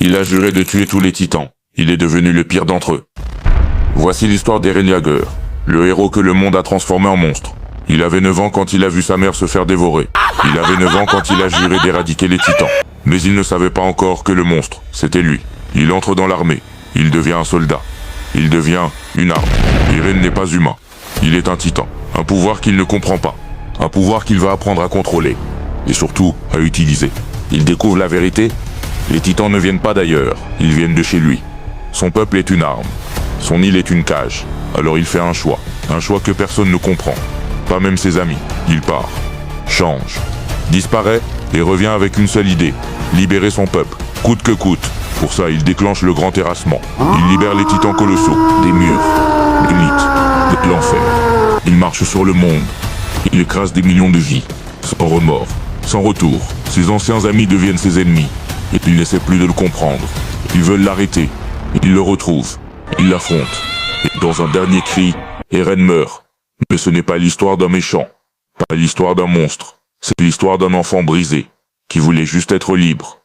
Il a juré de tuer tous les titans. Il est devenu le pire d'entre eux. Voici l'histoire d'Eren Jaeger, le héros que le monde a transformé en monstre. Il avait 9 ans quand il a vu sa mère se faire dévorer. Il avait 9 ans quand il a juré d'éradiquer les titans. Mais il ne savait pas encore que le monstre, c'était lui. Il entre dans l'armée. Il devient un soldat. Il devient une arme. Eren n'est pas humain. Il est un titan. Un pouvoir qu'il ne comprend pas. Un pouvoir qu'il va apprendre à contrôler. Et surtout, à utiliser. Il découvre la vérité. Les titans ne viennent pas d'ailleurs. Ils viennent de chez lui. Son peuple est une arme. Son île est une cage. Alors il fait un choix. Un choix que personne ne comprend. Pas même ses amis. Il part. Change. Disparaît et revient avec une seule idée. Libérer son peuple. Coûte que coûte. Pour ça, il déclenche le grand terrassement. Il libère les titans colossaux. Des murs. De mythes. De l'enfer. Il marche sur le monde. Il écrase des millions de vies. Sans remords. Sans retour. Ses anciens amis deviennent ses ennemis. Et ils n'essaient plus de le comprendre. Ils veulent l'arrêter. Ils le retrouvent. Ils l'affrontent. Et dans un dernier cri, Eren meurt. Mais ce n'est pas l'histoire d'un méchant. Pas l'histoire d'un monstre. C'est l'histoire d'un enfant brisé. Qui voulait juste être libre.